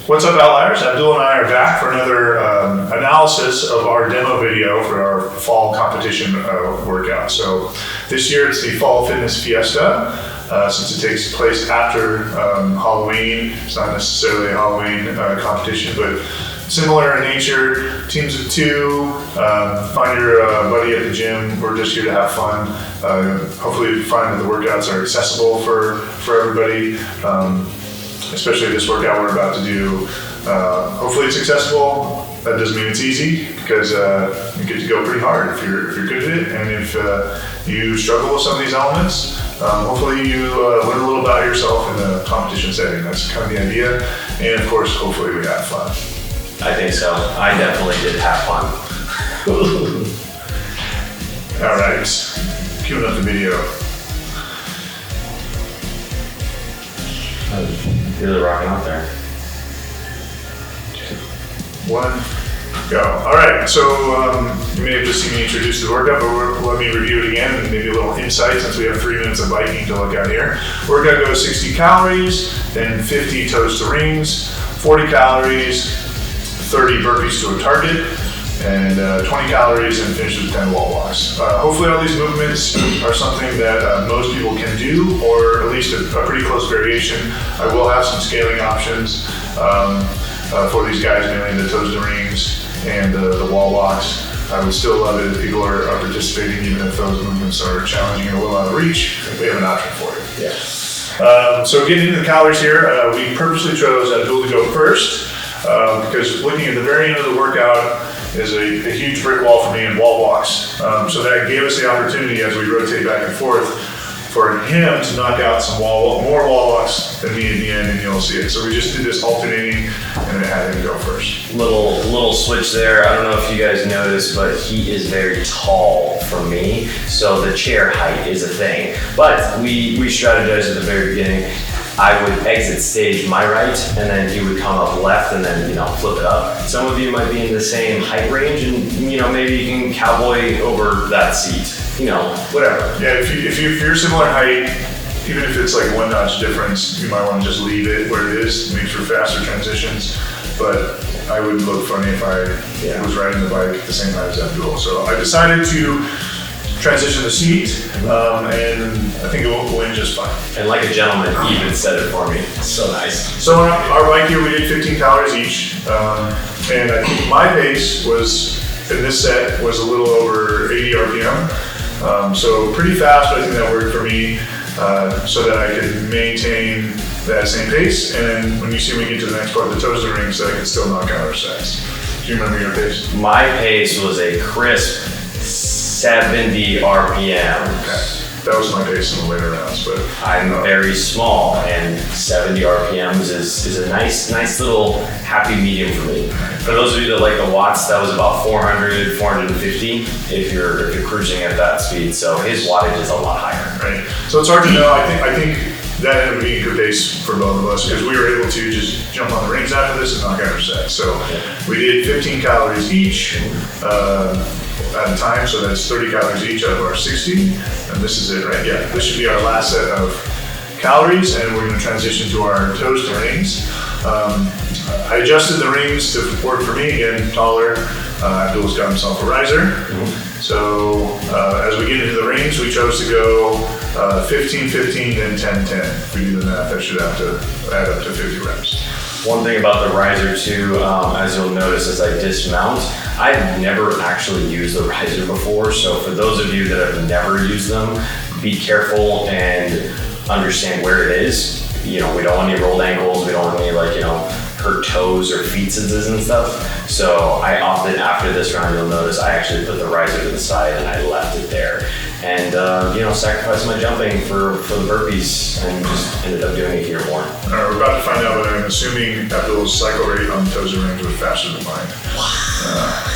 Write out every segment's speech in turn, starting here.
What's up, Outliers? Abdul and I are back for another analysis of our demo video for our fall competition workout. So this year it's the Fall Fitness Fiesta. Since it takes place after Halloween, it's not necessarily a Halloween competition, but similar in nature. Teams of two, find your buddy at the gym. We're just here to have fun. Hopefully you find that the workouts are accessible for everybody. Especially this workout we're about to do. Hopefully it's accessible. That doesn't mean it's easy, because you get to go pretty hard if you're good at it, and if you struggle with some of these elements, hopefully you learn a little about yourself in the competition setting. That's kind of the idea, and of course, hopefully we have fun. I think so. I definitely did have fun. All right, queuing up the video. Really rocking out there. 1, go. All right, so you may have just seen me introduce the workout, but let me review it again and maybe a little insight since we have 3 minutes of biking to look at here. Workout goes 60 calories, then 50 toes to rings, 40 calories, 30 burpees to a target, and 20 calories, and finishes with 10 wall walks. Hopefully all these movements are something that most people can do, or at least a pretty close variation. I will have some scaling options for these guys, mainly the toes to rings and the wall walks. I would still love it if people are participating, even if those movements are challenging and a little out of reach. We have an option for you. Yeah. So getting into the calories here, we purposely chose Abdul to go first, because looking at the very end of the workout is a huge brick wall for me in wall walks. So that gave us the opportunity, as we rotate back and forth, for him to knock out some more wall walks than me at the end, and you'll see it. So we just did this alternating, and I had him go first. Little switch there. I don't know if you guys noticed, but he is very tall for me, so the chair height is a thing. But we strategized at the very beginning. I would exit stage my right, and then he would come up left, and then flip it up. Some of you might be in the same height range, and maybe you can cowboy over that seat. Whatever. Yeah, if you're similar height, even if it's like 1 notch difference, you might want to just leave it where it is. It makes for faster transitions. But I would look funny if I was riding the bike at the same time as Abdul. So I decided to transition the seat, and I think it will win just fine. And like a gentleman, even said it for me. So nice. So on our bike here, we did 15 calories each, and I think my pace was, in this set, was a little over 80 RPM. So pretty fast, but I think that worked for me, so that I could maintain that same pace, and when you see me get to the next part of the toes to rings, I can still knock out our sets. Do you remember your pace? My pace was a crisp 70 RPM. Okay. That was my pace in the later rounds, but I'm very small, and 70 RPMs is a nice little happy medium for me. For those of you that like the watts, that was about 400, 450 if you're cruising at that speed. So his wattage is a lot higher. Right. So it's hard to know. I think that ended up being a good pace for both of us, because we were able to just jump on the rings after this and knock out our set. So we did 15 calories each. At a time, so that's 30 calories each out of our 60, and this is it, right? Yeah, this should be our last set of calories, and we're going to transition to our toes to rings. I adjusted the rings to work for me, again, taller. Abdul's got himself a riser. So as we get into the rings, we chose to go 15-15, then 10-10. If we do the math, that should have to add up to 50 reps. One thing about the riser too, as you'll notice as I dismount, I've never actually used the riser before, so for those of you that have never used them, be careful and understand where it is. We don't want any rolled ankles, we don't want any hurt toes or feet and stuff. So I opted, after this round, you'll notice I actually put the riser to the side and I left it there. And sacrificed my jumping for the burpees, and just ended up doing a gear more. All right, we're about to find out, but I'm assuming Abdul's cycle rate on toes and rings was faster than mine.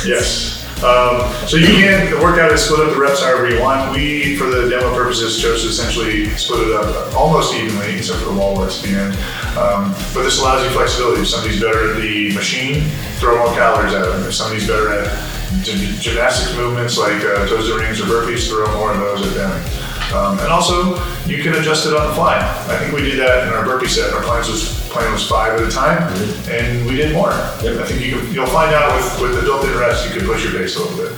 Yes. So you can work out and split up the reps however you want. We, for the demo purposes, chose to essentially split it up almost evenly, except for the wall works at the end. But this allows you flexibility. If somebody's better at the machine, throw more calories at them. If somebody's better at gymnastics movements like toes to rings or burpees, throw more of those at them. And also, you can adjust it on the fly. I think we did that in our burpee set. Our plan was plan was 5 at a time, and we did more. Yep. I think you'll find out with the built-in rest, you can push your base a little bit.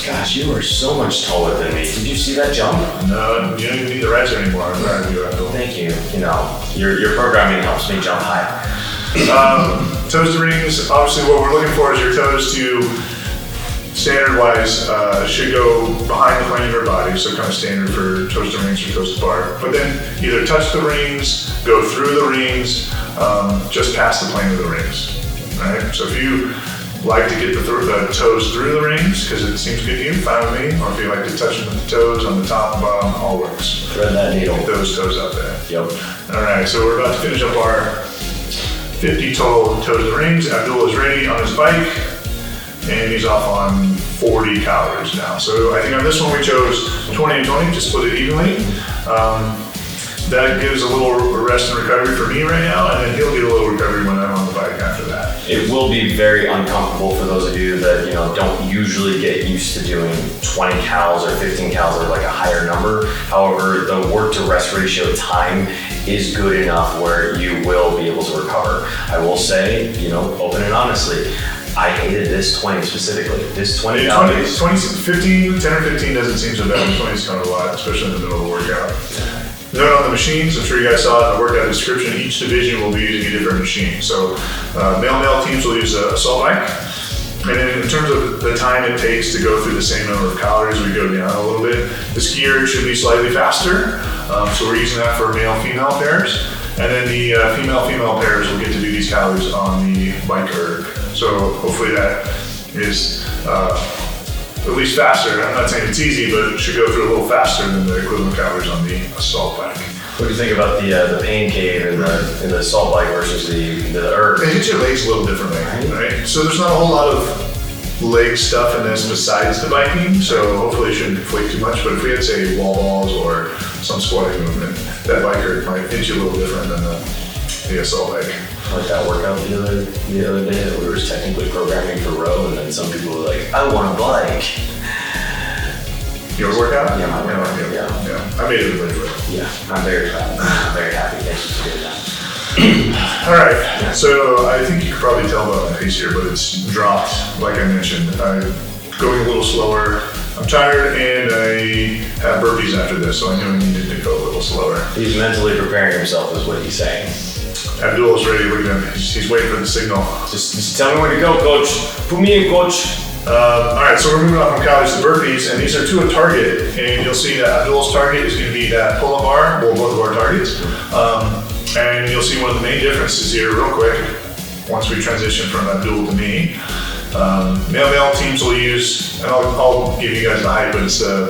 Gosh, you are so much taller than me. Did you see that jump? No, you don't even need the riser anymore. I'm proud of you, Adbul. Thank you. You know, your programming helps me jump high. Toes to rings, obviously what we're looking for is your toes to, standard-wise, should go behind the plane of your body, so kind of standard for toes to rings or toes to bar. But then either touch the rings, go through the rings, just past the plane of the rings. All right? So if you like to get the toes through the rings, because it seems good to you, fine with me, or if you like to touch them with the toes on the top and bottom, all works. Thread that needle. Get those toes out there. Yep. All right, so we're about to finish up our 50 total toes to rings. Adbul is ready on his bike, and he's off on 40 calories now. So I think on this one we chose 20 and 20 to split it evenly. That gives a little rest and recovery for me right now, and then he'll get a little recovery when I'm on the bike after that. It will be very uncomfortable for those of you that don't usually get used to doing 20 cals or 15 cals or like a higher number. However, the work to rest ratio time is good enough where you will be able to recover. I will say, open and honestly, I hated this 20 specifically. This 20 calories. 15, 10 or 15 doesn't seem so bad. 20 is kind of a lot, especially in the middle of the workout. Note on the machines, I'm sure you guys saw in the workout description, each division will be using a different machine. So male teams will use a assault bike. And then in terms of the time it takes to go through the same number of calories, we go down a little bit. The skier should be slightly faster. So we're using that for male-female pairs. And then the female-female pairs will get to do these calories on the bike erg. So hopefully that is at least faster. I'm not saying it's easy, but it should go through a little faster than the equivalent calories on the assault bike. What do you think about the pain cave in the assault bike versus the erg? It hits your legs a little differently, right? So there's not a whole lot of leg stuff in this besides the biking, so hopefully it shouldn't conflict too much. But if we had, say, wall balls or some squatting movement, that bike erg might hit you a little different than the assault bike. Like that workout the other day that we were technically programming for row, and then some people were like, I want a bike. Your workout? Yeah, my workout. Yeah. I made it a bit of it. Yeah, I'm very proud. I'm very happy. Thank you for doing that. All right, so I think you can probably tell by my pace here, but it's dropped, like I mentioned. I'm going a little slower. I'm tired, and I have burpees after this, so I knew I needed to go a little slower. He's mentally preparing himself, is what he's saying. Abdul is ready. Look at him. He's waiting for the signal. Just tell me where to go, coach. Put me in, coach. All right, so we're moving on from calories to burpees, and these are to a target. And you'll see that Abdul's target is going to be that pull-up bar, well, both of our targets. And you'll see one of the main differences here real quick, once we transition from Abdul to me. Male teams will use, and I'll give you guys the height, but it's a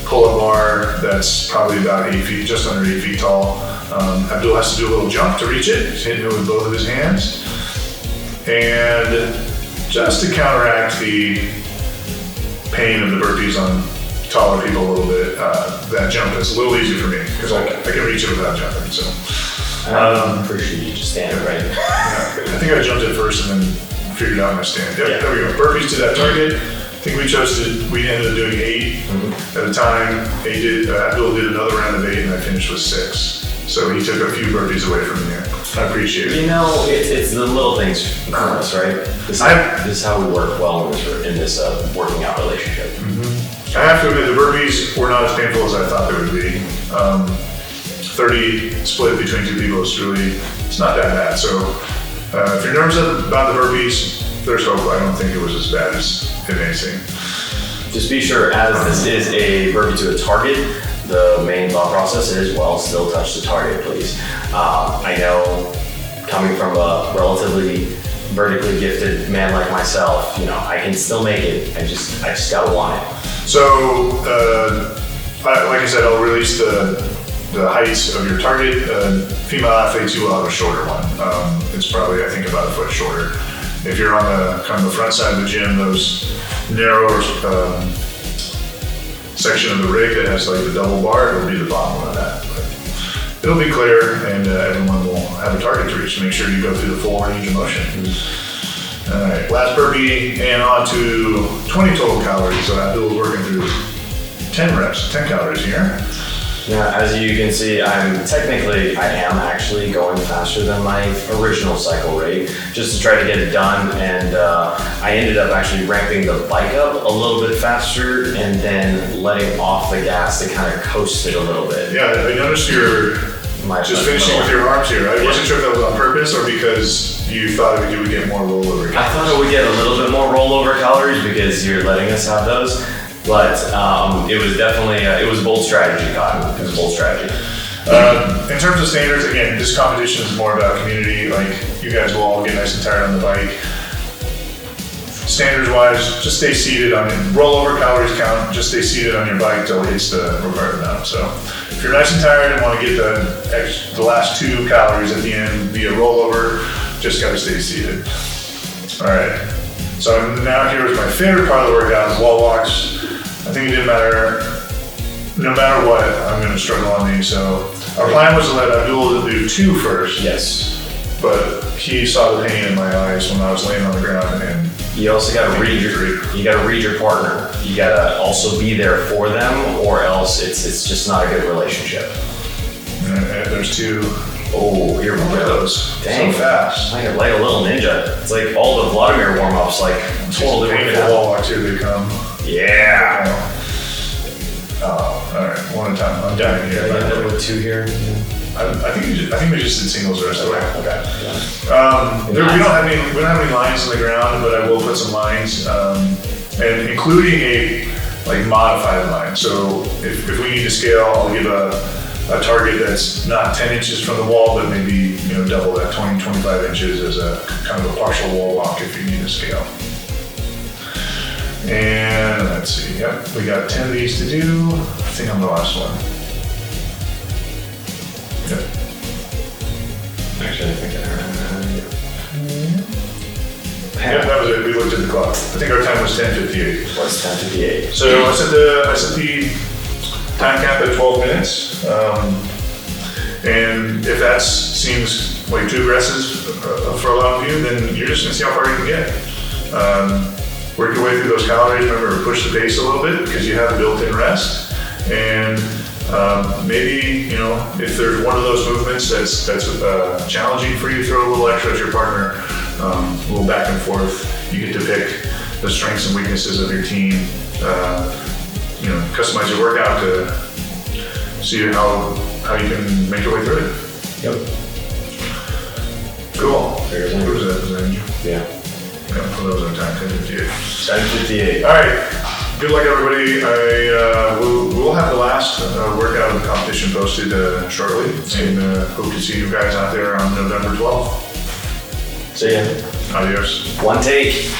pull-up bar that's probably about 8 feet, just under 8 feet tall. Adbul has to do a little jump to reach it. He's hitting it with both of his hands. And just to counteract the pain of the burpees on taller people a little bit, that jump is a little easier for me because I can reach it without jumping. So I appreciate you just standing right. Yeah, I think I jumped it first and then figured out my stand. Yep, yeah. There we go. Burpees to that target. I think we ended up doing 8 at a time. Adbul did another round of 8, and I finished with 6. So he took a few burpees away from me. I appreciate it. It's the little things for us, right? This is how we work well in this working out relationship. I have to admit, the burpees were not as painful as I thought they would be. 30 split between 2 people is it's not that bad. So if you're nervous about the burpees, there's hope. I don't think it was as bad as it may seem. Just be sure, as this is a burpee to a target, the main thought process is, well, still touch the target, please. I know, coming from a relatively vertically gifted man like myself, I can still make it. I just gotta want it. So, like I said, I'll release the heights of your target. Female athletes, you will have a shorter one. It's probably, I think, about a foot shorter. If you're on the kind of the front side of the gym, those narrower section of the rig that has like the double bar, it'll be the bottom one of that. But it'll be clear, and everyone will have a target to reach. Make sure you go through the full range of motion. All right, last burpee, and on to 20 total calories. So Adbul is working through 10 reps, 10 calories here. Yeah, as you can see, I am actually going faster than my original cycle rate, just to try to get it done, and I ended up actually ramping the bike up a little bit faster and then letting off the gas to kind of coast it a little bit. Yeah, I noticed you're just finishing with your arms here. I wasn't sure if that was on purpose or because you thought you would get more rollover calories. I thought I would get a little bit more rollover calories because you're letting us have those. But it was definitely, it was a bold strategy, Cotton. It was a bold strategy. In terms of standards, again, this competition is more about community. Like, you guys will all get nice and tired on the bike. Standards wise, just stay seated on it. Rollover calories count, just stay seated on your bike till it hits the required amount. So if you're nice and tired and want to get the last 2 calories at the end via rollover, just gotta stay seated. All right. So now here's my favorite part of the workout, wall walks. I think it didn't matter, no matter what, I'm gonna struggle on these. So our plan was to let Abdul do 2 first. Yes. But he saw the pain in my eyes when I was laying on the ground, and you also gotta read your partner. You gotta also be there for them, or else it's just not a good relationship. And there's 2. Oh, here we Look at go. those. Dang. So fast. Like a little ninja. It's like all the Vladimir warm-ups, like totally painful wall walks, here they come. Yeah. Oh, all right, one at a time. I'm done here. I end up with 2 here. I think we just did singles the rest of the way. Okay. We don't have any lines on the ground, but I will put some lines, and including a modified line. So if we need to scale, I'll give a target that's not 10 inches from the wall, but maybe double that, 20-25 inches as a kind of a partial wall walk if you need to scale. And let's see, yep, we got 10 of these to do. I think I'm the last one. Yep. Actually, I think Yep, that was it. We looked at the clock. I think our time was 10:58. What's 10:58? So I set the time cap at 12 minutes. And if that seems like too aggressive for a lot of you, then you're just gonna see how far you can get. Work your way through those calories. Remember to push the pace a little bit because you have built-in rest. And maybe, if there's one of those movements that's challenging for you, throw a little extra at your partner, a little back and forth. You get to pick the strengths and weaknesses of your team. Customize your workout to see how you can make your way through it. Yep. Cool. What was that? Was that you? Yeah. Yeah, that was our time, 10:58. 10:58. All right. Good luck, everybody. We'll have the last workout of the competition posted shortly, and hope to see you guys out there on November 12th. See ya. Adios. 1 take.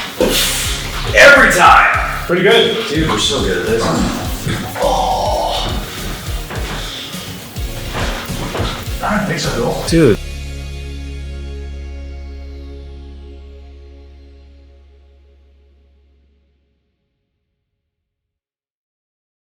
Every time. Pretty good. Dude, we're so good at this. Oh. All right, thanks, Abdul. Dude.